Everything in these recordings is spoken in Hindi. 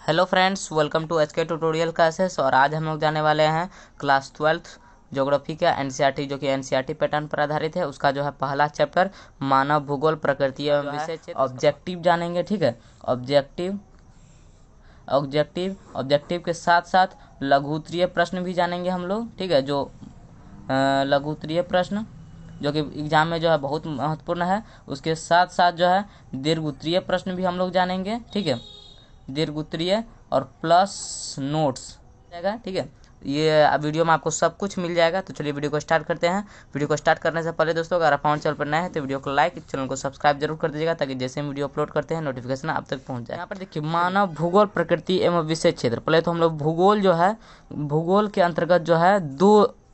Hello friends, welcome to HK tutorial classes. और आज हम लोग जाने वाले हैं क्लास 12th ज्योग्राफी का एनसीईआरटी, जो कि एनसीईआरटी पैटर्न पर आधारित है। उसका जो है पहला चैप्टर मानव भूगोल प्रकृति एवं विषय क्षेत्र ऑब्जेक्टिव जानेंगे। ठीक है, ऑब्जेक्टिव ऑब्जेक्टिव के साथ साथ लघुत्तरीय प्रश्न भी जानेंगे हम लोग। ठीक है, जो लघुत्तरीय प्रश्न जो कि एग्जाम में जो है बहुत महत्वपूर्ण है। उसके साथ साथ जो है दीर्घोत्तरीय प्रश्न भी हम लोग जानेंगे। ठीक है, दीर्घोत्तरीय और प्लस नोट्स जाएगा। ठीक है, ये वीडियो में आपको सब कुछ मिल जाएगा। तो चलिए वीडियो को स्टार्ट करते हैं। वीडियो को स्टार्ट करने से पहले दोस्तों, अगर आप हमारे चैनल पर नए हैं तो वीडियो को लाइक, चैनल को सब्सक्राइब जरूर कर दीजिएगा, ताकि जैसे हम वीडियो अपलोड करते हैं नोटिफिकेशन आप तक पहुंच जाए। यहाँ पर देखिए, मानव भूगोल प्रकृति एवं विषय क्षेत्र। पहले तो हम लोग भूगोल जो है, भूगोल के अंतर्गत जो है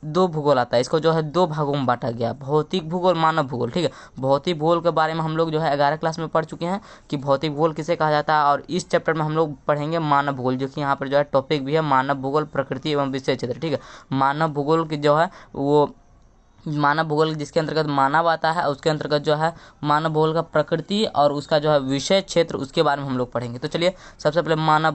दो भूगोल आता है। इसको जो है दो भागों में बांटा गया, भौतिक भूगोल, मानव भूगोल। ठीक है, भौतिक भूगोल के बारे में हम लोग जो है 11 क्लास में पढ़ चुके हैं कि भौतिक भूगोल किसे कहा जाता है। और इस चैप्टर में हम लोग पढ़ेंगे मानव भूगोल, जो कि यहाँ पर जो है टॉपिक भी है मानव भूगोल प्रकृति एवं विषय क्षेत्र। ठीक है, मानव भूगोल की जो है वो मानव भूगोल जिसके अंतर्गत मानव आता है, उसके अंतर्गत जो है मानव भूगोल का प्रकृति और उसका जो है विषय क्षेत्र, उसके बारे में हम लोग पढ़ेंगे। तो चलिए सबसे पहले मानव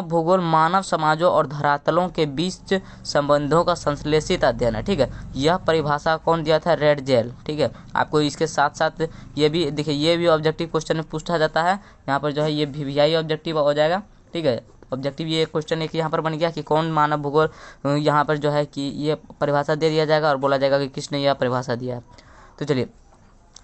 भूगोल मानव समाजों और धरातलों के बीच संबंधों का संश्लेषित अध्ययन है। ठीक है, यह परिभाषा कौन दिया था? रेड जेल। ठीक है, आपको इसके साथ साथ ये भी देखिए, ये भी ऑब्जेक्टिव क्वेश्चन में पूछा जाता है। यहाँ पर जो है ये VVI ऑब्जेक्टिव हो जाएगा। ठीक है, ऑब्जेक्टिव ये क्वेश्चन एक यहाँ पर बन गया कि कौन मानव भूगोल, यहाँ पर जो है कि ये परिभाषा दे दिया जाएगा और बोला जाएगा कि किसने यह परिभाषा दिया है। तो चलिए,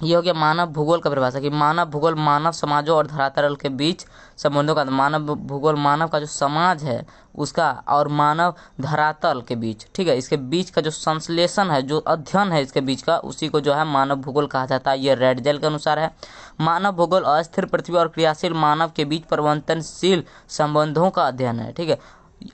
ये हो गया मानव भूगोल का परिभाषा कि मानव भूगोल मानव समाजों और धरातल के बीच संबंधों का, मानव भूगोल मानव का जो समाज है उसका और मानव धरातल के बीच, ठीक है, इसके बीच का जो संश्लेषण है, जो अध्ययन है इसके बीच का, उसी को जो है मानव भूगोल कहा जाता है। ये रेड जेल के अनुसार है। मानव भूगोल अस्थिर पृथ्वी और क्रियाशील मानव के बीच परिवर्तनशील संबंधों का अध्ययन है। ठीक है,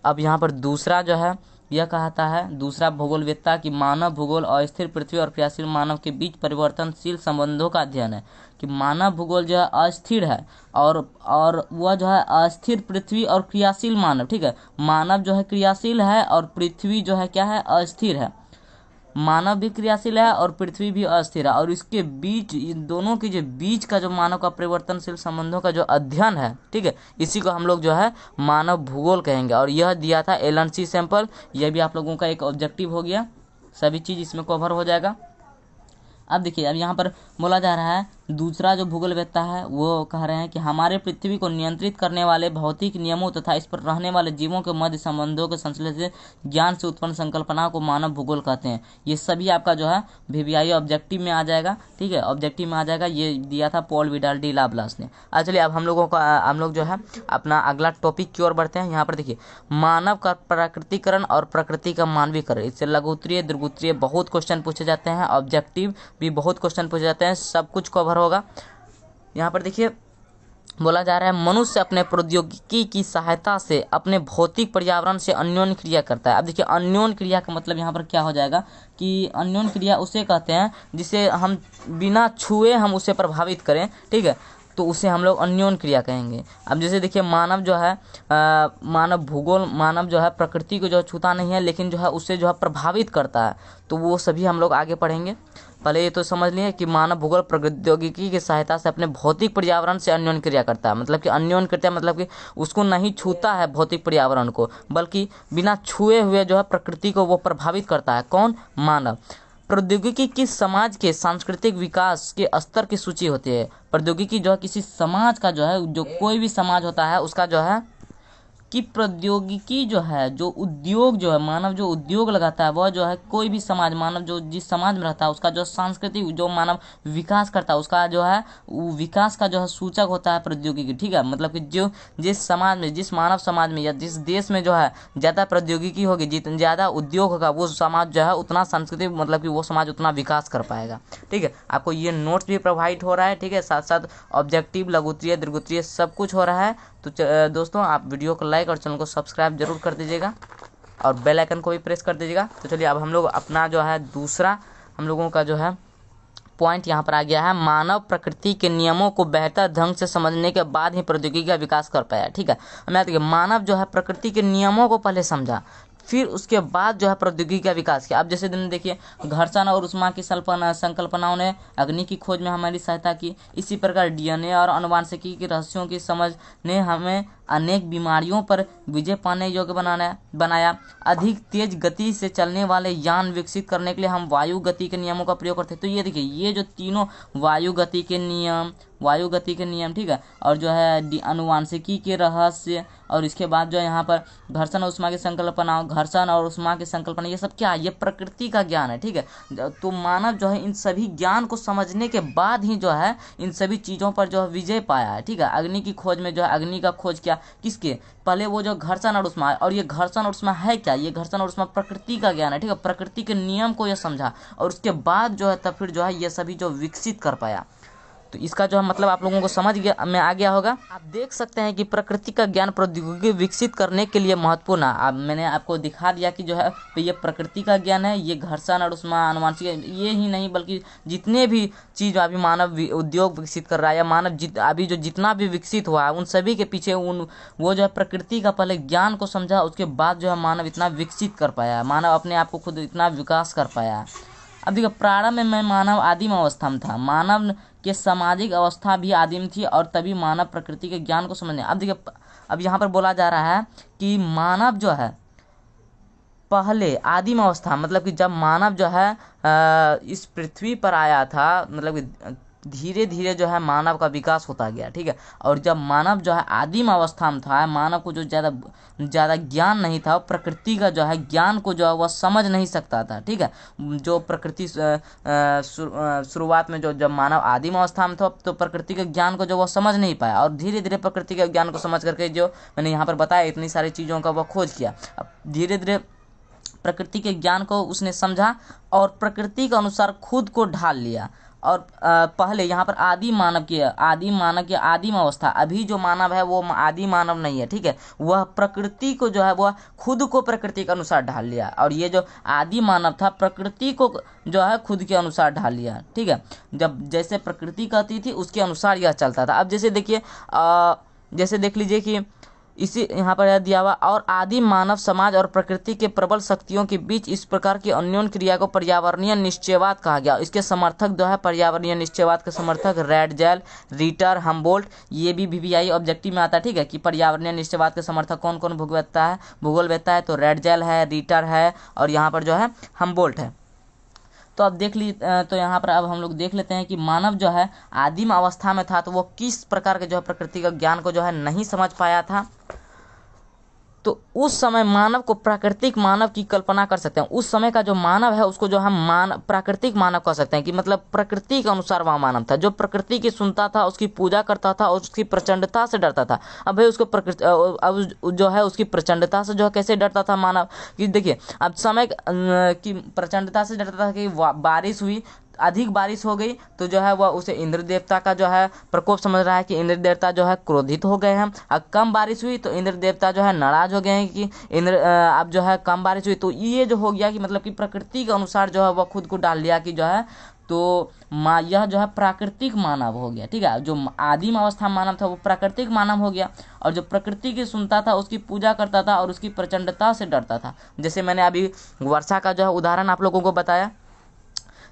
अब यहाँ पर दूसरा जो है यह कहता है, दूसरा भूगोलवेत्ता कि मानव भूगोल अस्थिर पृथ्वी और क्रियाशील मानव के बीच परिवर्तनशील संबंधों का अध्ययन है। कि मानव भूगोल जो है अस्थिर है और वह जो है अस्थिर पृथ्वी और क्रियाशील मानव। ठीक है, मानव जो है क्रियाशील है और पृथ्वी जो है क्या है? अस्थिर है। मानव भी क्रियाशील है और पृथ्वी भी अस्थिर है, और इसके बीच, इन दोनों के जो बीच का जो मानव का परिवर्तनशील संबंधों का जो अध्ययन है, ठीक है, इसी को हम लोग जो है मानव भूगोल कहेंगे। और यह दिया था एलन सैंपल। यह भी आप लोगों का एक ऑब्जेक्टिव हो गया, सभी चीज़ इसमें कवर हो जाएगा। अब देखिए, अब यहाँ पर बोला जा रहा है, दूसरा जो भूगोलवेत्ता है वो कह रहे हैं कि हमारे पृथ्वी को नियंत्रित करने वाले भौतिक नियमों तथा इस पर रहने वाले जीवों के मध्य संबंधों के संश्लेषित ज्ञान से उत्पन्न संकल्पना को मानव भूगोल कहते हैं। ये सभी आपका जो है VVI ऑब्जेक्टिव में आ जाएगा। ठीक है, ऑब्जेक्टिव में आ जाएगा। ये दिया था पॉल विडाल डी लाब्लास ने। चलिए, अब हम लोग जो है अपना अगला टॉपिक की ओर बढ़ते हैं। यहाँ पर देखिए, मानव का प्राकृतिकरण और प्रकृति का मानवीकरण। इससे लघुत्तरीय, दीर्घोत्तरीय बहुत क्वेश्चन पूछे जाते हैं, ऑब्जेक्टिव भी बहुत क्वेश्चन पूछे जाते हैं, सब कुछ कवर होगा। यहाँ पर देखिए, बोला जा रहा है मनुष्य अपने प्रौद्योगिकी की सहायता से अपने भौतिक पर्यावरण से अन्योन्य क्रिया करता है। अब देखिए, अन्योन्य क्रिया का मतलब यहाँ पर क्या हो जाएगा कि अन्योन्य क्रिया उसे कहते हैं जिसे हम बिना छुए हम उसे प्रभावित करें। ठीक है, तो उसे हम लोग अन्योन्य क्रिया कहेंगे। अब जैसे देखिए, मानव जो है मानव जो है प्रकृति को जो छूता नहीं है, लेकिन जो है उससे जो है प्रभावित करता है। तो वो सभी हम लोग आगे पढ़ेंगे। पहले ये तो समझ लिए कि मानव भूगोल प्रौद्योगिकी की सहायता से अपने भौतिक पर्यावरण से अन्योन्य क्रिया करता है। मतलब कि अन्योन्य क्रिया मतलब कि उसको नहीं छूता है भौतिक पर्यावरण को, बल्कि बिना छुए हुए जो है प्रकृति को वो प्रभावित करता है। कौन? मानव। प्रौद्योगिकी किस समाज के सांस्कृतिक विकास के स्तर की सूची होती है? प्रौद्योगिकी जो है किसी समाज का जो है, जो कोई भी समाज होता है उसका जो है कि प्रौद्योगिकी जो है, जो उद्योग जो है, मानव जो उद्योग लगाता है वह जो है कोई भी समाज, मानव जो जिस समाज में रहता है उसका जो सांस्कृतिक, जो मानव विकास करता है उसका जो है विकास का जो है सूचक होता है प्रौद्योगिकी। ठीक है, मतलब कि जो जिस समाज में, जिस मानव समाज में या जिस देश में जो है ज़्यादा प्रौद्योगिकी होगी, जितना ज़्यादा उद्योग होगा, वो समाज जो है उतना सांस्कृतिक, मतलब कि वो समाज उतना विकास कर पाएगा। ठीक है, आपको ये नोट्स भी प्रोवाइड हो रहा है। ठीक है, साथ साथ ऑब्जेक्टिव, लघुत्तरीय, दीर्घोत्तरीय सब कुछ हो रहा है। तो दोस्तों, आप वीडियो को लाइक और चैनल को सब्सक्राइब जरूर कर दीजिएगा और बेल आइकन को भी प्रेस कर दीजिएगा। तो चलिए, अब हम लोग अपना जो है दूसरा हम लोगों का जो है पॉइंट यहाँ पर आ गया है, मानव प्रकृति के नियमों को बेहतर ढंग से समझने के बाद ही प्रौद्योगिकी का विकास कर पाया। ठीक है, मैं देखिए, मानव जो है प्रकृति के नियमों को पहले समझा, फिर उसके बाद जो है प्रौद्योगिकी का विकास किया। अब जैसे दिन देखिए, घर्षण और ऊष्मा की संकल्पनाओं ने अग्नि की खोज में हमारी सहायता की। इसी प्रकार DNA और आनुवंशिकी के रहस्यों की समझ ने हमें अनेक बीमारियों पर विजय पाने योग्य बनाया। अधिक तेज गति से चलने वाले यान विकसित करने के लिए हम वायु गति के नियमों का प्रयोग करते हैं। तो ये देखिए, ये जो तीनों वायु गति के नियम, ठीक है, और जो है अनुवांशिकी के रहस्य, और इसके बाद जो है यहाँ पर घर्षण और उष्मा की संकल्पना, ये सब क्या है? ये प्रकृति का ज्ञान है, ठीक है। तो मानव जो है इन सभी ज्ञान को समझने के बाद ही जो है इन सभी चीज़ों पर जो है विजय पाया है, ठीक है। अग्नि की खोज में जो है, अग्नि का खोज किया किसके? पहले वो जो घर्षण और उष्मा, और ये घर्षण और उष्मा है क्या? ये घर्षण और उष्मा प्रकृति का ज्ञान है, ठीक है। प्रकृति के नियम को ये समझा, और उसके बाद जो है तब फिर जो है ये सभी जो विकसित कर पाया। तो इसका जो है मतलब आप लोगों को समझ में आ गया होगा। आप देख सकते हैं कि प्रकृति का ज्ञान प्रौद्योगिकी विकसित करने के लिए महत्वपूर्ण है। अब मैंने आपको दिखा दिया कि जो है ये प्रकृति का ज्ञान है, ये घर्षण और उष्मा, अनुवांशिक, ये ही नहीं बल्कि जितने भी चीज़ अभी मानव उद्योग विकसित कर रहा है, या मानव अभी जो जितना भी विकसित हुआ है, उन सभी के पीछे वो जो है प्रकृति का पहले ज्ञान को समझा, उसके बाद जो है मानव इतना विकसित कर पाया, मानव अपने आप को खुद इतना विकास कर पाया। अब देखिए, प्रारंभ में मानव आदिम अवस्था में था, मानव के सामाजिक अवस्था भी आदिम थी, और तभी मानव प्रकृति के ज्ञान को समझने। अब देखिए, अब यहाँ पर बोला जा रहा है कि मानव जो है पहले आदिम अवस्था, मतलब कि जब मानव जो है इस पृथ्वी पर आया था, मतलब कि धीरे धीरे जो है मानव का विकास होता गया, ठीक है। और जब मानव जो है आदिम अवस्था में था, मानव को जो ज़्यादा ज्ञान नहीं था, प्रकृति का जो है ज्ञान को जो है वह समझ नहीं सकता था, ठीक है। जो प्रकृति शुरुआत में जब मानव आदिम अवस्था में था, तो प्रकृति के ज्ञान को जो वह समझ नहीं पाया, और धीरे धीरे प्रकृति के ज्ञान को समझ करके जो मैंने यहाँ पर बताया, इतनी सारी चीज़ों का वह खोज किया। अब धीरे धीरे प्रकृति के ज्ञान को उसने समझा, और प्रकृति के अनुसार खुद को ढाल लिया। और पहले यहाँ पर आदिम मानव की आदिम अवस्था, अभी जो मानव है वो आदिम मानव नहीं है, ठीक है। वह प्रकृति को जो है वह खुद को प्रकृति के अनुसार ढाल लिया, और ये जो आदिम मानव था प्रकृति को जो है खुद के अनुसार ढाल लिया, ठीक है। जब जैसे प्रकृति कहती थी उसके अनुसार यह चलता था। अब जैसे देखिए, जैसे देख लीजिए कि इसी यहाँ पर दिया हुआ, और आदिम मानव समाज और प्रकृति के प्रबल शक्तियों के बीच इस प्रकार की अन्योन्य क्रिया को पर्यावरणीय निश्चयवाद कहा गया। इसके समर्थक जो है, पर्यावरणीय निश्चयवाद के समर्थक रैडजैल, रिटर, हम्बोल्ट, ये भी VVI ऑब्जेक्टिव में आता है, ठीक है, कि पर्यावरणीय निश्चयवाद के समर्थक कौन कौन भूगोलवेत्ता है, तो रैडजैल है, रिटर है, और यहाँ पर जो है हम्बोल्ट है। तो अब तो यहाँ पर अब हम लोग देख लेते हैं कि मानव जो है आदिम अवस्था में था, तो वो किस प्रकार के जो है प्रकृति का ज्ञान को जो है नहीं समझ पाया था। तो उस समय मानव को प्राकृतिक मानव की कल्पना कर सकते हैं। उस समय का जो मानव है उसको जो हम प्राकृतिक मानव कह सकते हैं, कि मतलब प्रकृति के अनुसार वह मानव था, जो प्रकृति की सुनता था, उसकी पूजा करता था, और उसकी प्रचंडता से डरता था। अब भाई उसको अब जो है उसकी प्रचंडता से जो है कैसे डरता था मानव, कि देखिए, अब समय की प्रचंडता से डरता था कि बारिश हुई, अधिक बारिश हो गई तो जो है वह उसे इंद्र देवता का जो है प्रकोप समझ रहा है, कि इंद्र देवता जो है क्रोधित हो गए हैं। अब कम बारिश हुई तो इंद्र देवता जो है नाराज हो गए हैं, कि अब जो है कम बारिश हुई, तो ये जो हो गया कि मतलब कि प्रकृति के अनुसार जो है वह खुद को डाल लिया, कि जो है तो यह जो है प्राकृतिक मानव हो गया, ठीक है। जो आदिम अवस्था मानव था वो प्राकृतिक मानव हो गया, और जो प्रकृति की सुनता था, उसकी पूजा करता था, और उसकी प्रचंडता से डरता था। जैसे मैंने अभी वर्षा का जो है उदाहरण आप लोगों को बताया।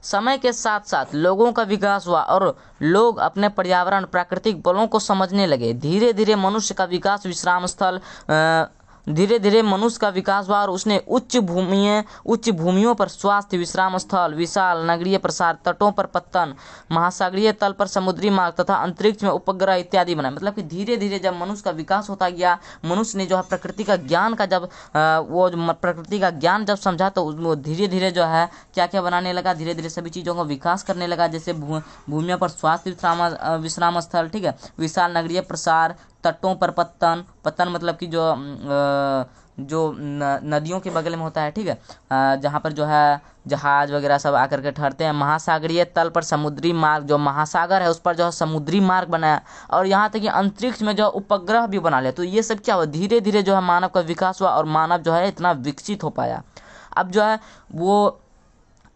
समय के साथ साथ लोगों का विकास हुआ, और लोग अपने पर्यावरण, प्राकृतिक बलों को समझने लगे। धीरे धीरे मनुष्य का विकास हुआ, और उसने उच्च भूमियों पर स्वास्थ्य, विश्राम स्थल, विशाल नगरीय प्रसार, तटों पर पत्तन, महासागरीय तल पर समुद्री मार्ग तथा अंतरिक्ष में उपग्रह इत्यादि बनाए। मतलब कि धीरे धीरे जब मनुष्य का विकास होता गया, मनुष्य ने जो है प्रकृति का ज्ञान का प्रकृति का ज्ञान जब समझा, तो वो धीरे धीरे जो है क्या क्या बनाने लगा, धीरे धीरे सभी चीज़ों का विकास करने लगा। जैसे भूमियों पर स्वास्थ्य, विश्राम स्थल, ठीक है, विशाल नगरीय प्रसार, तटों पर पत्तन मतलब कि जो नदियों के बगल में होता है, ठीक है, जहाँ पर जो है जहाज वगैरह सब आकर के ठहरते हैं। महासागरीय तल पर समुद्री मार्ग, जो महासागर है उस पर जो है समुद्री मार्ग बनाया, और यहाँ तक कि अंतरिक्ष में जो उपग्रह भी बना लिया। तो ये सब क्या हुआ, धीरे धीरे जो है मानव का विकास हुआ, और मानव जो है इतना विकसित हो पाया। अब जो है वो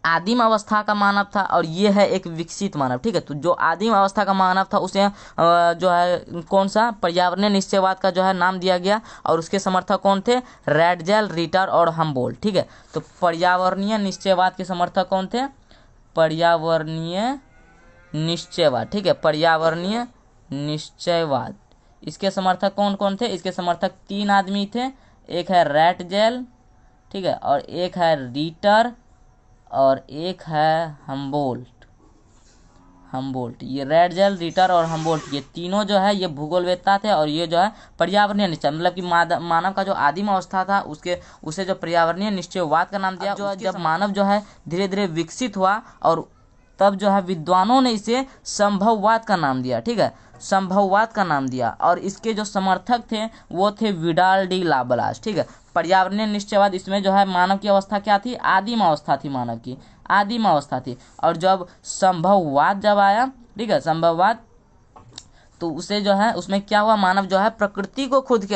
आदिम अवस्था का मानव था, और ये है एक विकसित मानव, ठीक है। तो जो आदिम अवस्था का मानव था उसे जो है कौन सा पर्यावरणीय निश्चयवाद का जो है नाम दिया गया, और उसके समर्थक कौन थे, रैडजैल, रिटर और हम्बोल्ट, ठीक है। तो पर्यावरणीय निश्चयवाद के समर्थक कौन थे, पर्यावरणीय निश्चयवाद, ठीक है, पर्यावरणीय निश्चयवाद, इसके समर्थक कौन कौन थे? इसके समर्थक 3 आदमी थे। एक है रैटजेल, ठीक है, और एक है रीटर और एक है हमबोल्ट। ये रैटजेल, रीटर और हमबोल्ट, ये तीनों जो है ये भूगोलवेत्ता थे और ये जो है पर्यावरणीय निश्चय, मतलब कि मानव का जो आदिम अवस्था था उसे जो पर्यावरणीय निश्चयवाद का नाम दिया। जो जब मानव जो है धीरे धीरे विकसित हुआ और तब जो है विद्वानों ने इसे संभववाद का नाम दिया, ठीक है, संभववाद का नाम दिया। और इसके जो समर्थक थे वो थे विडाल डी लाब्लास, ठीक है। पर्यावरणीय निश्चयवाद, इसमें जो है मानव की अवस्था क्या थी? आदिम अवस्था थी, मानव की आदिम अवस्था थी। और जब संभववाद जब आया, ठीक है, संभववाद, तो उसे जो है उसमें क्या हुआ? मानव जो है प्रकृति को खुद के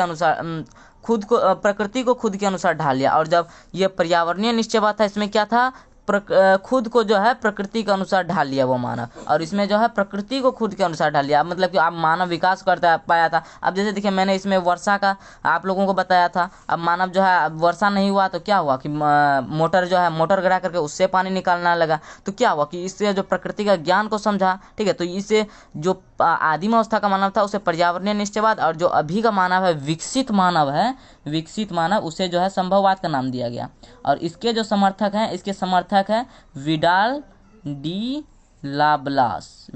अनुसार ढाल लिया। और जब ये पर्यावरणीय निश्चयवाद था, इसमें क्या था? खुद को जो है प्रकृति के अनुसार ढाल लिया वो मानव, और इसमें जो है प्रकृति को खुद के अनुसार ढाल लिया। मतलब कि अब मानव विकास करता पाया था। अब जैसे देखिए मैंने इसमें वर्षा का आप लोगों को बताया था। अब मानव जो है, अब वर्षा नहीं हुआ तो क्या हुआ कि मोटर जो है, मोटर गिरा करके उससे पानी निकालना लगा। तो क्या हुआ कि इससे जो प्रकृति का ज्ञान को समझा, ठीक है। तो इससे जो आदिम अवस्था का मानव था उसे पर्यावरणीय निश्चयवाद, और जो अभी का मानव है, विकसित मानव, उसे जो है संभववाद का नाम दिया गया। और इसके जो समर्थक हैं, इसके समर्थक है विडाल डी लाब्लास,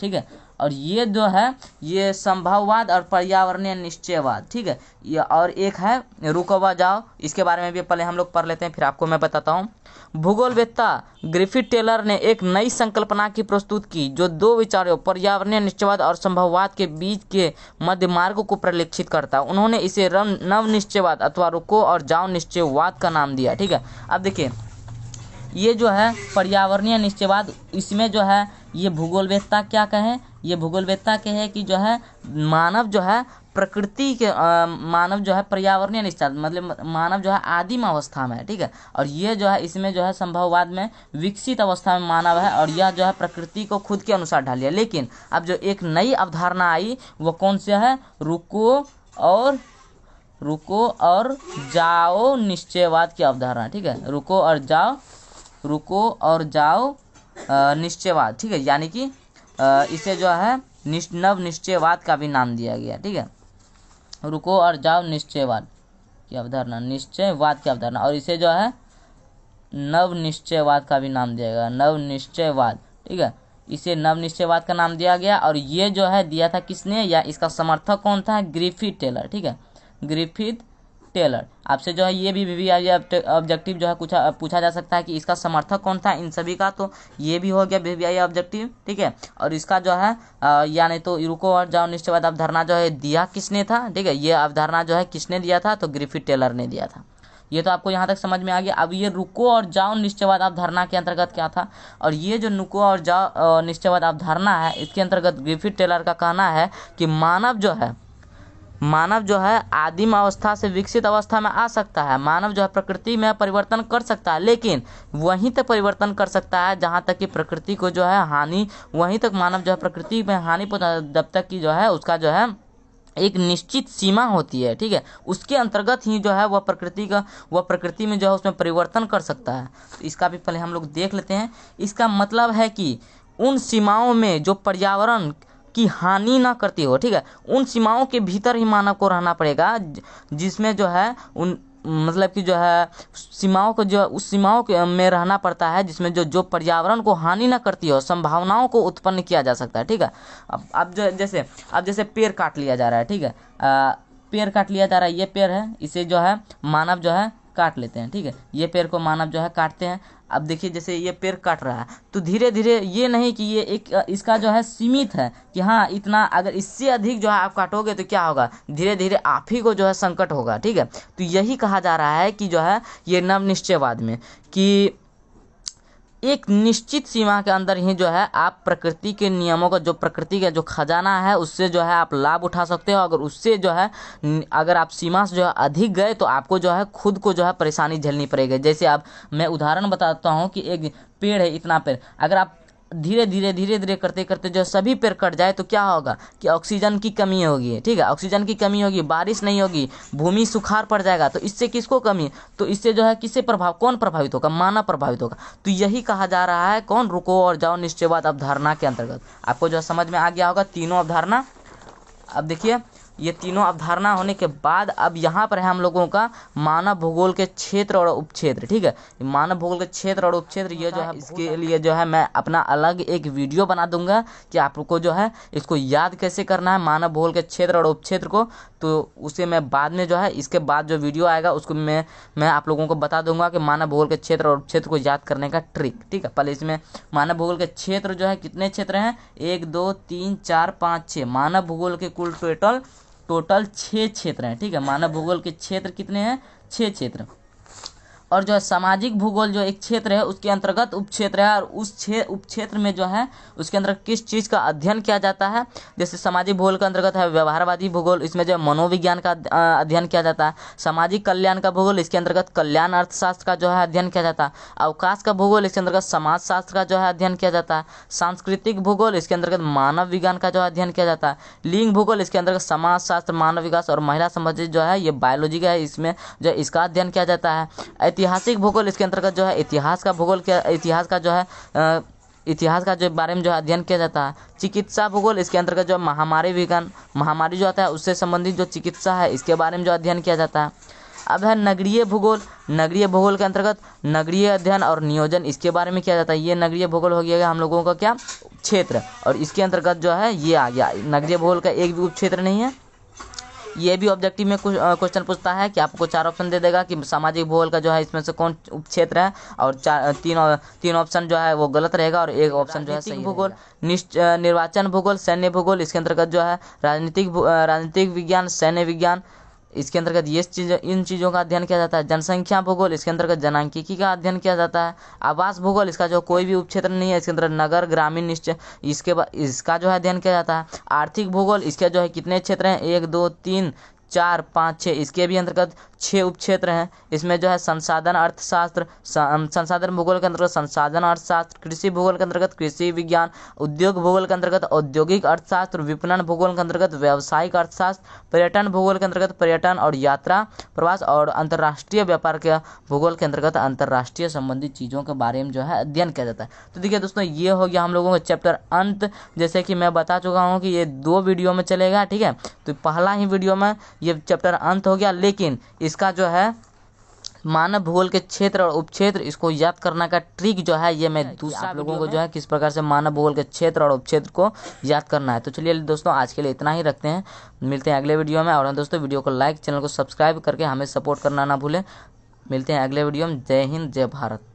ठीक है। और ये जो है ये संभववाद और पर्यावरणीय निश्चयवाद, ठीक है। ये और एक है, रुको जाओ, इसके बारे में भी पहले हम लोग पढ़ लेते हैं, फिर आपको मैं बताता हूँ। भूगोलवेत्ता ग्रिफिथ टेलर ने एक नई संकल्पना की प्रस्तुत की जो दो विचारों पर्यावरणीय निश्चयवाद और संभववाद के बीच के मध्य मार्ग को परिलक्षित करता। उन्होंने इसे नव निश्चयवाद अथवा रुको और जाओ निश्चयवाद का नाम दिया, ठीक है। अब देखिए ये जो है पर्यावरणीय निश्चयवाद, इसमें जो है ये भूगोलवेत्ता क्या कहे? ये भूगोलवेत्ता कहे कि जो है मानव जो है प्रकृति के मानव जो है पर्यावरणीय निश्चयवाद, मतलब मानव जो है आदिम अवस्था में है, ठीक है। और ये जो है इसमें जो है संभववाद में विकसित अवस्था में मानव है, और यह जो है प्रकृति को खुद के अनुसार ढाल लिया। लेकिन अब जो एक नई अवधारणा आई वो कौन सी है? रुको और जाओ निश्चयवाद की अवधारणा, ठीक है। रुको और जाओ निश्चयवाद, ठीक है। यानी कि इसे जो है नव निश्चयवाद का भी नाम दिया गया, ठीक है। रुको और जाओ निश्चयवाद की अवधारणा, और इसे जो है नव निश्चयवाद का भी नाम दिया गया, नव निश्चयवाद, ठीक है। इसे नव निश्चयवाद का नाम दिया गया। और ये जो है दिया था किसने, या इसका समर्थक कौन था? ग्रिफिथ टेलर, ठीक है, ग्रिफिथ टेलर। आपसे जो है ये भी ऑब्जेक्टिव जो है पूछा जा सकता है कि इसका समर्थक कौन था इन सभी का, तो ये भी हो गया VVI ऑब्जेक्टिव, ठीक है। और इसका जो है या नहीं तो रुको और जाओ निश्चयवाद अवधारणा जो है दिया किसने था, ठीक है। ये अवधारणा जो है किसने दिया था? तो ग्रिफिथ टेलर ने दिया था। ये तो आपको यहाँ तक समझ में आ गया। अब ये रुको और जाओ निश्चयवाद अवधारणा के अंतर्गत क्या था, और ये जो रुको और जाओ निश्चयवाद अवधारणा है, इसके अंतर्गत ग्रिफिथ टेलर का कहना है कि मानव जो है आदिम अवस्था से विकसित अवस्था में आ सकता है। मानव जो है प्रकृति में परिवर्तन कर सकता है, लेकिन वहीं तक परिवर्तन कर सकता है जहां तक कि प्रकृति को जो है हानि, वहीं तक मानव जो है प्रकृति में हानि पहुंचा, जब तक कि जो है उसका जो है एक निश्चित सीमा होती है, ठीक है। उसके अंतर्गत ही जो है वह प्रकृति में जो है उसमें परिवर्तन कर सकता है। तो इसका भी पहले हम लोग देख लेते हैं। इसका मतलब है कि उन सीमाओं में जो पर्यावरण की हानि ना करती हो, ठीक है, उन सीमाओं के भीतर ही मानव को रहना पड़ेगा, जिसमें जो है मतलब कि जो है उस सीमाओं के में रहना पड़ता है जिसमें जो पर्यावरण को हानि ना करती हो, संभावनाओं को उत्पन्न किया जा सकता है, ठीक है। अब जैसे पेड़ काट लिया जा रहा है, ठीक है, पेड़ काट लिया जा रहा है, ये पेड़ है, इसे जो है मानव जो है काट लेते हैं, ठीक है। ये पेड़ को मानव जो है काटते हैं। अब देखिए जैसे ये पेड़ काट रहा है तो धीरे धीरे ये नहीं कि ये एक इसका जो है सीमित है कि हाँ इतना, अगर इससे अधिक जो है आप काटोगे तो क्या होगा, धीरे धीरे आप ही को जो है संकट होगा, ठीक है। तो यही कहा जा रहा है कि जो है ये नव निश्चयवाद में कि एक निश्चित सीमा के अंदर ही जो है आप प्रकृति के नियमों का, जो प्रकृति का जो खजाना है उससे जो है आप लाभ उठा सकते हो। अगर उससे जो है अगर आप सीमा से जो है अधिक गए तो आपको जो है खुद को जो है परेशानी झेलनी पड़ेगी। जैसे अब मैं उदाहरण बताता हूँ कि एक पेड़ है, इतना पेड़, अगर आप धीरे धीरे करते करते जो सभी पेड़ कट जाए तो क्या होगा कि ऑक्सीजन की कमी होगी, ठीक है, ऑक्सीजन की कमी होगी, बारिश नहीं होगी, भूमि सुखाड़ पड़ जाएगा। तो इससे किसको कमी, तो इससे जो है कौन प्रभावित होगा, मानव प्रभावित होगा। तो यही कहा जा रहा है कौन, रुको और जाओ निश्चयवाद अवधारणा के अंतर्गत। आपको जो समझ में आ गया होगा तीनों अवधारणा। अब देखिए ये तीनों अवधारणा होने के बाद अब यहाँ पर है हम लोगों का मानव भूगोल के क्षेत्र और उपक्षेत्र। ठीक है, मानव भूगोल के क्षेत्र और उपक्षेत्र ये जो है इसके लिए जो है मैं अपना अलग एक वीडियो बना दूंगा कि आपको जो है इसको याद कैसे करना है मानव भूगोल के क्षेत्र और उपक्षेत्र को। तो उसे मैं बाद में जो है इसके बाद जो वीडियो आएगा उसको मैं आप लोगों को बता दूंगा कि मानव भूगोल के क्षेत्र और उपक्षेत्र को याद करने का ट्रिक। ठीक है, पहले इसमें मानव भूगोल के क्षेत्र जो है कितने क्षेत्र हैं, 1 2 3 4 5 6। मानव भूगोल के कुल टोटल 6 क्षेत्र हैं। ठीक है, मानव भूगोल के क्षेत्र कितने हैं, 6 क्षेत्र। और जो है सामाजिक भूगोल जो एक क्षेत्र है उसके अंतर्गत उपक्षेत्र है, और उस उपक्षेत्र में जो है उसके अंदर किस चीज़ का अध्ययन किया जाता है। जैसे सामाजिक भूगोल के अंतर्गत है व्यवहारवादी भूगोल, इसमें जो है मनोविज्ञान का अध्ययन किया जाता है। सामाजिक कल्याण का भूगोल, इसके अंतर्गत कल्याण अर्थशास्त्र का जो है अध्ययन किया जाता है। अवकाश का भूगोल, इसके अंतर्गत समाजशास्त्र का जो है अध्ययन किया जाता है। सांस्कृतिक भूगोल, इसके अंतर्गत मानव विज्ञान का जो है अध्ययन किया जाता है। लिंग भूगोल, इसके अंतर्गत समाजशास्त्र, मानव विकास और महिला संबंधित जो है ये बायोलॉजी का है, इसमें जो इसका अध्ययन किया जाता है। ऐतिहासिक भूगोल, इसके अंतर्गत जो है इतिहास का भूगोल के इतिहास का जो है इतिहास का जो बारे में जो है अध्ययन किया जाता है। चिकित्सा भूगोल, इसके अंतर्गत जो महामारी विज्ञान, महामारी जो आता है उससे संबंधित जो चिकित्सा है इसके बारे में जो अध्ययन किया जाता है। अब है नगरीय भूगोल। नगरीय भूगोल के अंतर्गत नगरीय अध्ययन और नियोजन इसके बारे में किया जाता है। ये नगरीय भूगोल हो गया हम लोगों का क्या क्षेत्र, और इसके अंतर्गत जो है ये आ गया। नगरीय भूगोल का एक भी उप क्षेत्र नहीं है। ये भी ऑब्जेक्टिव में कुछ क्वेश्चन पूछता है कि आपको 4 ऑप्शन दे देगा कि सामाजिक भूगोल का जो है इसमें से कौन उपक्षेत्र है, और तीन ऑप्शन जो है वो गलत रहेगा और एक ऑप्शन जो है सही भूगोल। निर्वाचन भूगोल, सैन्य भूगोल, इसके अंतर्गत जो है राजनीतिक विज्ञान, सैन्य विज्ञान, इसके अंतर्गत इन चीज़ों का अध्ययन किया जाता है। जनसंख्या भूगोल, इसके अंतर्गत जनांकिकी का अध्ययन किया जाता है। आवास भूगोल, इसका जो कोई भी उपक्षेत्र नहीं है, इसके अंतर्गत नगर ग्रामीण निश्चय इसका जो है अध्ययन किया जाता है। आर्थिक भूगोल, इसके जो है कितने क्षेत्र हैं, 1 2 3 4 5 6, इसके भी अंतर्गत 6 उपक्षेत्र हैं। इसमें जो है संसाधन अर्थशास्त्र, संसाधन भूगोल के अंतर्गत संसाधन अर्थशास्त्र, कृषि भूगोल के अंतर्गत कृषि विज्ञान, उद्योग भूगोल के अंतर्गत औद्योगिक अर्थशास्त्र, विपणन भूगोल के अंतर्गत व्यावसायिक अर्थशास्त्र, पर्यटन भूगोल के अंतर्गत पर्यटन और यात्रा प्रवास, और अंतर्राष्ट्रीय व्यापार के भूगोल के अंतर्गत अंतर्राष्ट्रीय संबंधित चीज़ों के बारे में जो है अध्ययन किया जाता है। तो देखिए दोस्तों, ये हो गया हम लोगों का चैप्टर अंत। जैसे कि मैं बता चुका हूँ कि ये 2 वीडियो में चलेगा। ठीक है, तो पहला ही वीडियो में ये चैप्टर अंत हो गया, लेकिन इसका जो है मानव भूगोल के क्षेत्र और उपक्षेत्र इसको याद करने का ट्रिक जो है ये मैं दूसरा आप लोगों को जो है किस प्रकार से मानव भूगोल के क्षेत्र और उपक्षेत्र को याद करना है। तो चलिए दोस्तों, आज के लिए इतना ही रखते हैं, मिलते हैं अगले वीडियो में। और दोस्तों, वीडियो को लाइक, चैनल को सब्सक्राइब करके हमें सपोर्ट करना ना भूलें। मिलते हैं अगले वीडियो में। जय हिंद, जय भारत।